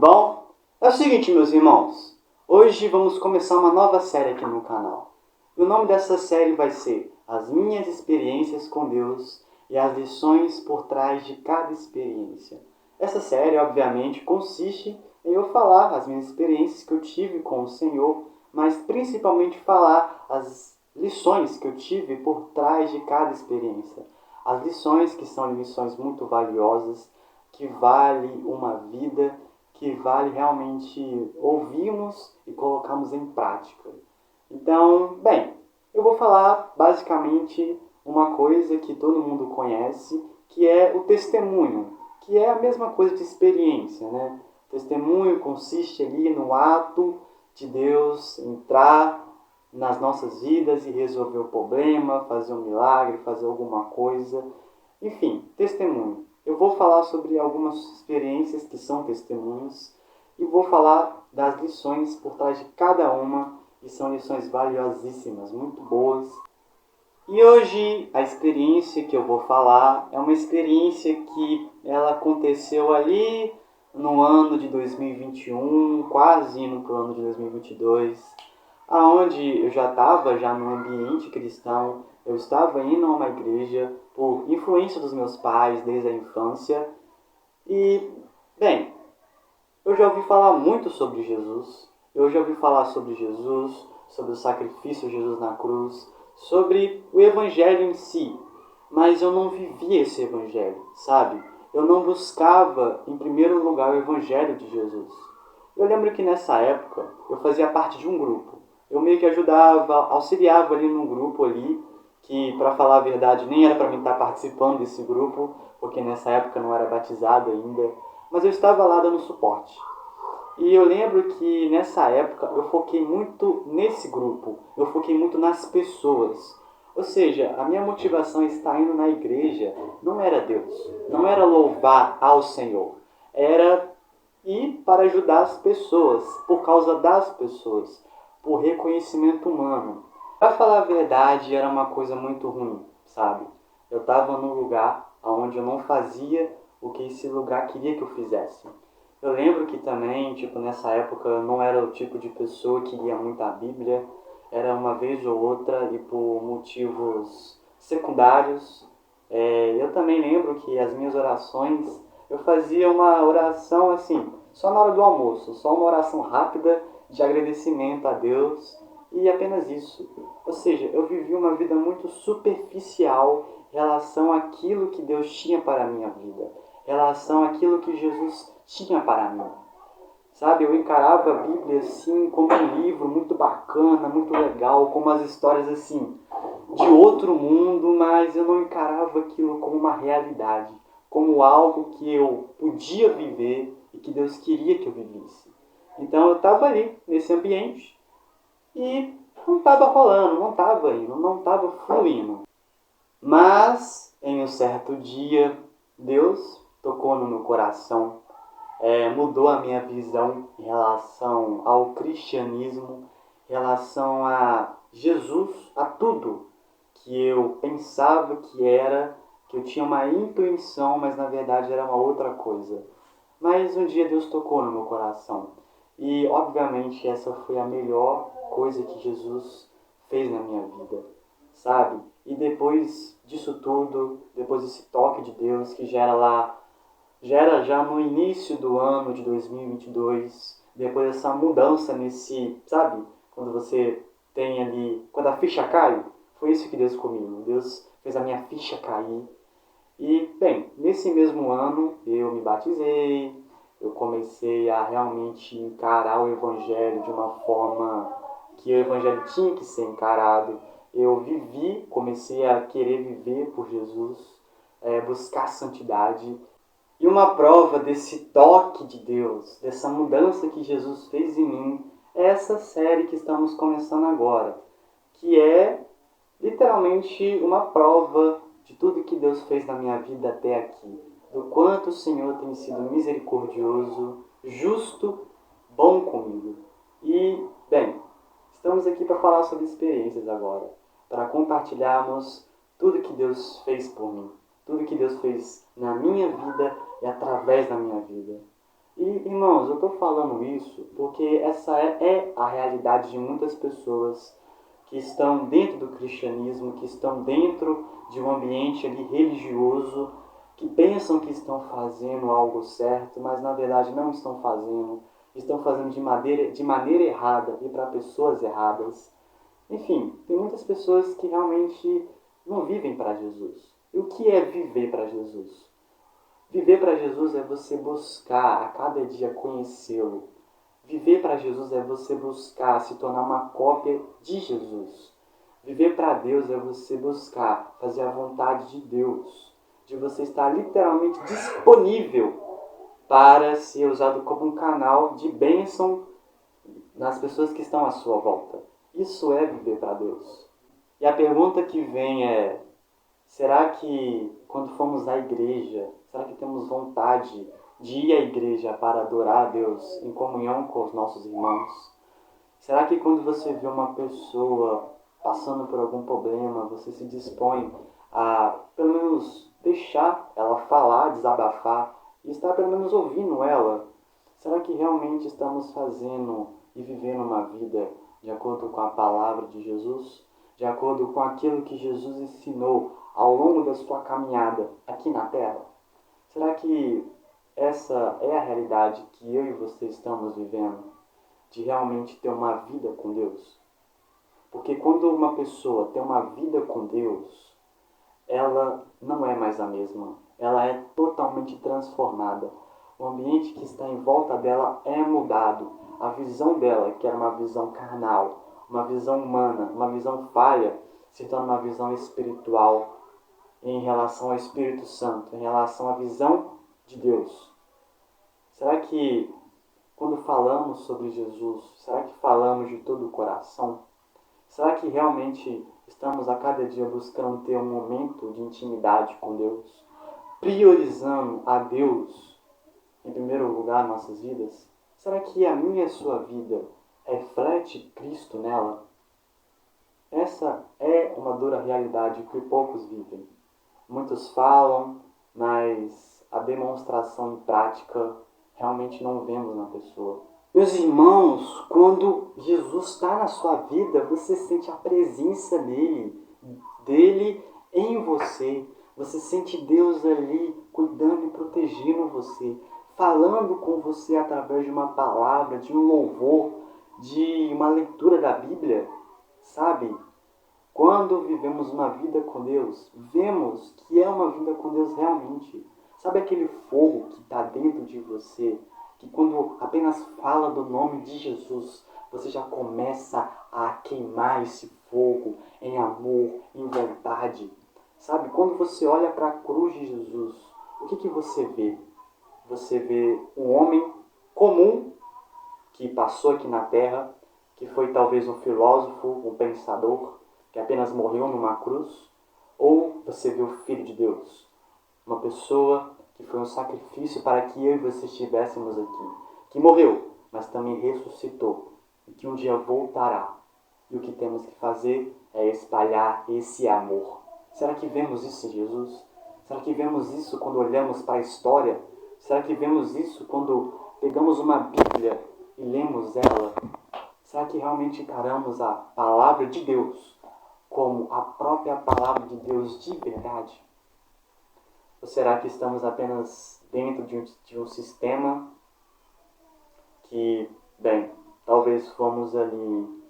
bom? É o seguinte, meus irmãos. Hoje vamos começar uma nova série aqui no canal. E o nome dessa série vai ser As Minhas Experiências com Deus e as Lições por Trás de Cada Experiência. Essa série, obviamente, consiste em eu falar as minhas experiências que eu tive com o Senhor, mas principalmente falar as lições que eu tive por trás de cada experiência. As lições que são lições muito valiosas, que vale uma vida, que vale realmente ouvirmos e colocarmos em prática. Então, bem, eu vou falar basicamente uma coisa que todo mundo conhece, que é o testemunho, que é a mesma coisa de experiência, né? Testemunho consiste ali no ato de Deus entrar nas nossas vidas e resolver o problema, fazer um milagre, fazer alguma coisa. Enfim, testemunho. Eu vou falar sobre algumas experiências que são testemunhos e vou falar das lições por trás de cada uma, e são lições valiosíssimas, muito boas. E hoje a experiência que eu vou falar é uma experiência que ela aconteceu ali no ano de 2021, quase indo para o ano de 2022, aonde eu já estava no ambiente cristão, eu estava indo a uma igreja por influência dos meus pais desde a infância. E, bem, eu já ouvi falar muito sobre Jesus, eu já ouvi falar sobre Jesus, sobre o sacrifício de Jesus na cruz, sobre o Evangelho em si, mas eu não vivia esse Evangelho, sabe? Eu não buscava, em primeiro lugar, o Evangelho de Jesus. Eu lembro que nessa época eu fazia parte de um grupo. Eu meio que ajudava, auxiliava ali num grupo ali, que, para falar a verdade, nem era para mim estar participando desse grupo, porque nessa época eu não era batizado ainda, mas eu estava lá dando suporte. E eu lembro que nessa época eu foquei muito nesse grupo, eu foquei muito nas pessoas. Ou seja, a minha motivação em estar indo na igreja não era Deus, não era louvar ao Senhor, era ir para ajudar as pessoas, por causa das pessoas, por reconhecimento humano. Para falar a verdade, era uma coisa muito ruim, sabe? Eu estava num lugar onde eu não fazia o que esse lugar queria que eu fizesse. Eu lembro que também, nessa época, eu não era o tipo de pessoa que lia muito a Bíblia. Era uma vez ou outra e por motivos secundários. Eu também lembro que as minhas orações, eu fazia uma oração assim, só na hora do almoço, só uma oração rápida de agradecimento a Deus e apenas isso. Ou seja, eu vivi uma vida muito superficial em relação àquilo que Deus tinha para a minha vida, em relação àquilo que Jesus tinha para mim. Sabe, eu encarava a Bíblia assim como um livro muito bacana, muito legal, como as histórias assim de outro mundo, mas eu não encarava aquilo como uma realidade, como algo que eu podia viver e que Deus queria que eu vivesse. Então eu estava ali, nesse ambiente, e não estava rolando, não estava indo, não estava fluindo. Mas, em um certo dia, Deus tocou no meu coração, mudou a minha visão em relação ao cristianismo, em relação a Jesus, a tudo que eu pensava que era, que eu tinha uma intuição, mas na verdade era uma outra coisa. Mas um dia Deus tocou no meu coração. E obviamente essa foi a melhor coisa que Jesus fez na minha vida, sabe? E depois disso tudo, depois desse toque de Deus que já era já no início do ano de 2022, depois dessa mudança nesse, sabe? Quando você tem ali, quando a ficha cai, foi isso que Deus comigo. Deus fez a minha ficha cair. E, bem, nesse mesmo ano eu me batizei, eu comecei a realmente encarar o Evangelho de uma forma que o Evangelho tinha que ser encarado. Eu vivi, comecei a querer viver por Jesus, buscar santidade. E uma prova desse toque de Deus, dessa mudança que Jesus fez em mim, é essa série que estamos começando agora, que é literalmente uma prova de tudo que Deus fez na minha vida até aqui, do quanto o Senhor tem sido misericordioso, justo, bom comigo. E, bem, estamos aqui para falar sobre experiências agora, para compartilharmos tudo que Deus fez por mim, tudo que Deus fez na minha vida e através da minha vida. E irmãos, eu estou falando isso porque essa é a realidade de muitas pessoas que estão dentro do cristianismo, que estão dentro de um ambiente ali religioso, que pensam que estão fazendo algo certo, mas na verdade não estão fazendo de maneira errada e para pessoas erradas. Enfim, tem muitas pessoas que realmente não vivem para Jesus. E o que é viver para Jesus? Viver para Jesus é você buscar a cada dia conhecê-lo. Viver para Jesus é você buscar se tornar uma cópia de Jesus. Viver para Deus é você buscar fazer a vontade de Deus. De você estar literalmente disponível para ser usado como um canal de bênção nas pessoas que estão à sua volta. Isso é viver para Deus. E a pergunta que vem é: será que quando formos à igreja, será que temos vontade de ir à igreja para adorar a Deus em comunhão com os nossos irmãos? Será que quando você vê uma pessoa passando por algum problema, você se dispõe a pelo menos deixar ela falar, desabafar e estar pelo menos ouvindo ela? Será que realmente estamos fazendo e vivendo uma vida de acordo com a palavra de Jesus? De acordo com aquilo que Jesus ensinou ao longo da sua caminhada aqui na Terra? Será que essa é a realidade que eu e você estamos vivendo? De realmente ter uma vida com Deus? Porque quando uma pessoa tem uma vida com Deus, ela não é mais a mesma. Ela é totalmente transformada. O ambiente que está em volta dela é mudado. A visão dela, que era uma visão carnal, uma visão humana, uma visão falha, se torna uma visão espiritual em relação ao Espírito Santo, em relação à visão de Deus. Será que quando falamos sobre Jesus, será que falamos de todo o coração? Será que realmente estamos a cada dia buscando ter um momento de intimidade com Deus? Priorizando a Deus em primeiro lugar nas nossas vidas? Será que a minha e a sua vida reflete Cristo nela? Essa é uma dura realidade que poucos vivem. Muitos falam, mas a demonstração em prática realmente não vemos na pessoa. Meus irmãos, quando Jesus está na sua vida, você sente a presença dele em você. Você sente Deus ali cuidando e protegendo você, falando com você através de uma palavra, de um louvor, de uma leitura da Bíblia, sabe? Quando vivemos uma vida com Deus, vemos que é uma vida com Deus realmente. Sabe aquele fogo que está dentro de você, que quando apenas fala do nome de Jesus, você já começa a queimar esse fogo em amor, em vontade. Sabe, quando você olha para a cruz de Jesus, o que você vê? Você vê um homem comum que passou aqui na Terra, que foi talvez um filósofo, um pensador, que apenas morreu numa cruz? Ou você vê o Filho de Deus, uma pessoa que foi um sacrifício para que eu e você estivéssemos aqui, que morreu, mas também ressuscitou, e que um dia voltará. E o que temos que fazer é espalhar esse amor. Será que vemos isso em Jesus? Será que vemos isso quando olhamos para a história? Será que vemos isso quando pegamos uma Bíblia e lemos ela? Será que realmente encaramos a palavra de Deus como a própria palavra de Deus de verdade? Ou será que estamos apenas dentro de um sistema que, bem, talvez fomos ali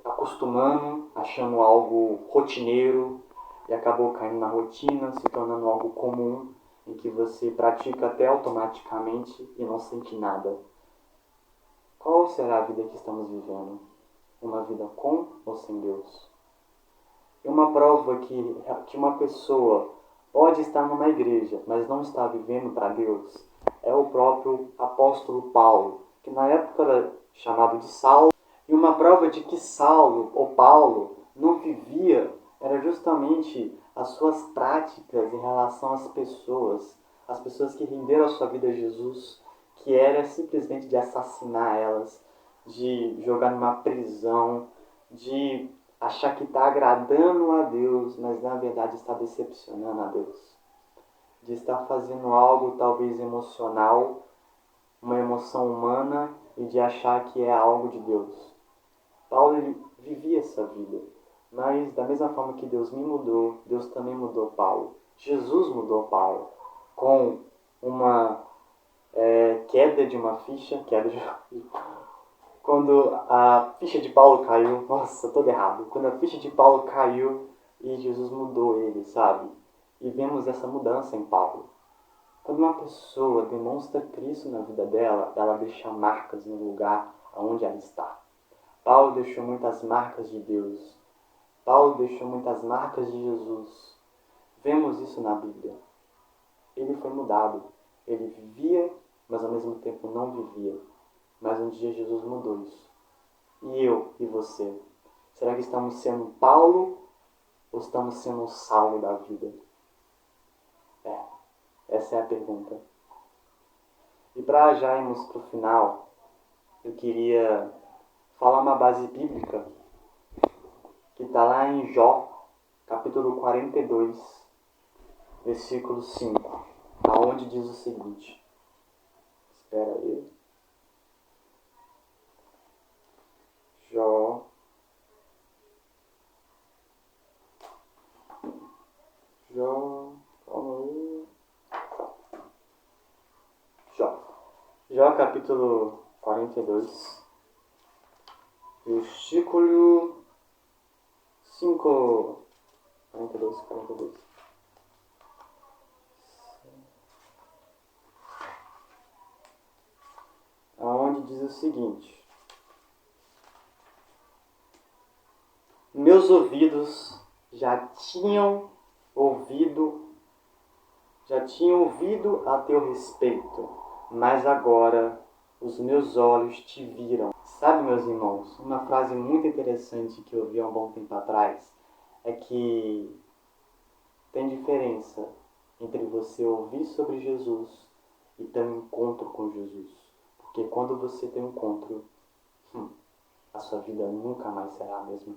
acostumando, achando algo rotineiro e acabou caindo na rotina, se tornando algo comum, em que você pratica até automaticamente e não sente nada? Qual será a vida que estamos vivendo? Uma vida com ou sem Deus? E uma prova que uma pessoa pode estar numa igreja, mas não está vivendo para Deus, é o próprio apóstolo Paulo, que na época era chamado de Saulo. E uma prova de que Saulo, ou Paulo, não vivia, era justamente as suas práticas em relação às pessoas que renderam a sua vida a Jesus, que era simplesmente de assassinar elas, de jogar numa prisão, de achar que está agradando a Deus, mas na verdade está decepcionando a Deus. De estar fazendo algo talvez emocional, uma noção humana e de achar que é algo de Deus. Paulo ele vivia essa vida, mas da mesma forma que Deus me mudou, Deus também mudou Paulo. Jesus mudou Paulo com uma queda de uma ficha, quando a ficha de Paulo caiu, nossa, todo errado, quando a ficha de Paulo caiu e Jesus mudou ele, sabe? E vemos essa mudança em Paulo. Quando uma pessoa demonstra Cristo na vida dela, ela deixa marcas no lugar onde ela está. Paulo deixou muitas marcas de Deus. Paulo deixou muitas marcas de Jesus. Vemos isso na Bíblia. Ele foi mudado. Ele vivia, mas ao mesmo tempo não vivia. Mas um dia Jesus mudou isso. E eu e você? Será que estamos sendo Paulo ou estamos sendo o Saulo da vida? Essa é a pergunta. E para já irmos para o final, eu queria falar uma base bíblica que está lá em Jó, capítulo 42, versículo 5, aonde diz o seguinte. Espera aí. Jó, calma aí. Jó capítulo 42, versículo 5. 42. Aonde diz o seguinte: meus ouvidos já tinham ouvido a teu respeito, mas agora os meus olhos te viram. Sabe, meus irmãos, uma frase muito interessante que eu ouvi há um bom tempo atrás é que tem diferença entre você ouvir sobre Jesus e ter um encontro com Jesus. Porque quando você tem um encontro, a sua vida nunca mais será a mesma.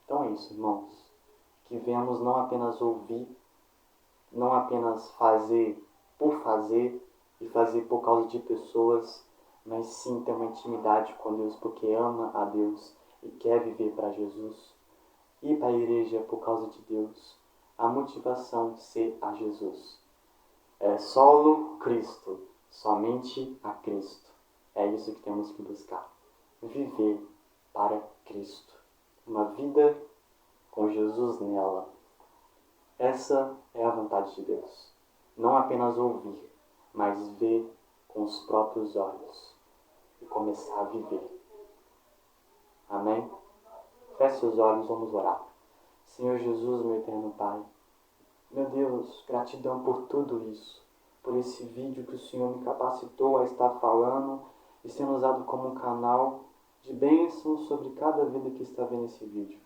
Então é isso, irmãos. Que venhamos não apenas ouvir, não apenas fazer por fazer e fazer por causa de pessoas, mas sim ter uma intimidade com Deus porque ama a Deus e quer viver para Jesus. Ir para a igreja por causa de Deus. A motivação ser a Jesus. É solo Cristo, somente a Cristo. É isso que temos que buscar. Viver para Cristo. Uma vida com Jesus nela. Essa é a vontade de Deus. Não apenas ouvir, mas ver com os próprios olhos e começar a viver. Amém? Feche seus olhos, vamos orar. Senhor Jesus, meu eterno Pai, meu Deus, gratidão por tudo isso, por esse vídeo que o Senhor me capacitou a estar falando e sendo usado como um canal de bênçãos sobre cada vida que está vendo esse vídeo.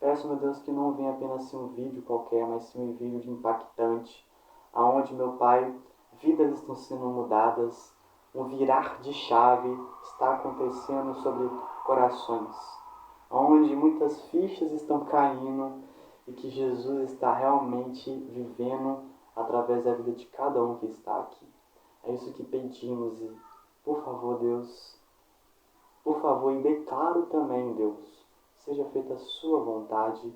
Peço, meu Deus, que não venha apenas ser um vídeo qualquer, mas sim um vídeo impactante, aonde, meu Pai, vidas estão sendo mudadas, um virar de chave está acontecendo sobre corações, onde muitas fichas estão caindo e que Jesus está realmente vivendo através da vida de cada um que está aqui. É isso que pedimos e, por favor, Deus, por favor, e declaro também, Deus, seja feita a sua vontade,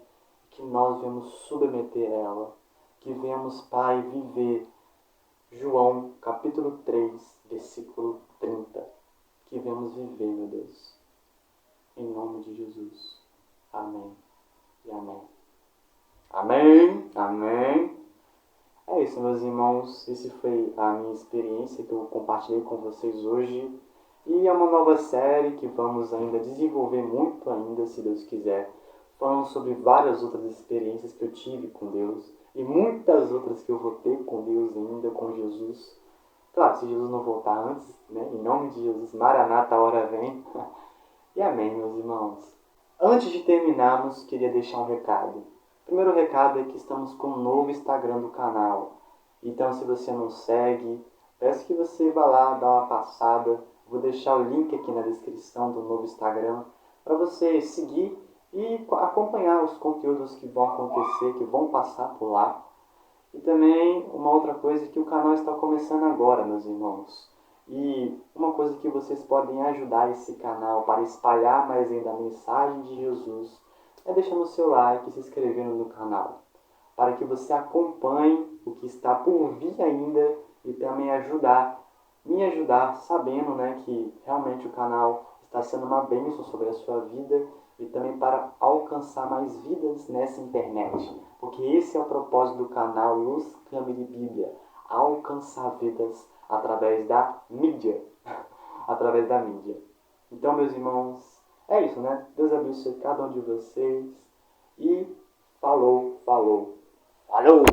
que nós venhamos submeter ela, que venhamos, Pai, viver João, capítulo 3, versículo 30, que venhamos viver, meu Deus, em nome de Jesus. Amém e amém. Amém, amém. É isso, meus irmãos, esse foi a minha experiência que eu compartilhei com vocês hoje. E é uma nova série que vamos ainda desenvolver muito ainda, se Deus quiser, falando sobre várias outras experiências que eu tive com Deus e muitas outras que eu vou ter com Deus ainda, com Jesus. Claro, se Jesus não voltar antes, né? Em nome de Jesus, Maranata, a hora vem. E amém, meus irmãos. Antes de terminarmos, queria deixar um recado. O primeiro recado é que estamos com um novo Instagram do canal. Então, se você não segue, peço que você vá lá, dá uma passada. Vou deixar o link aqui na descrição do novo Instagram para você seguir e acompanhar os conteúdos que vão acontecer, que vão passar por lá. E também uma outra coisa é que o canal está começando agora, meus irmãos. E uma coisa que vocês podem ajudar esse canal para espalhar mais ainda a mensagem de Jesus é deixando o seu like e se inscrevendo no canal, para que você acompanhe o que está por vir ainda e também me ajudar sabendo, né, que realmente o canal está sendo uma bênção sobre a sua vida e também para alcançar mais vidas nessa internet. Porque esse é o propósito do canal Luz, Câmara e Bíblia, alcançar vidas através da mídia. Através da mídia. Então, meus irmãos, é isso, né? Deus abençoe cada um de vocês e falou, falou, falou!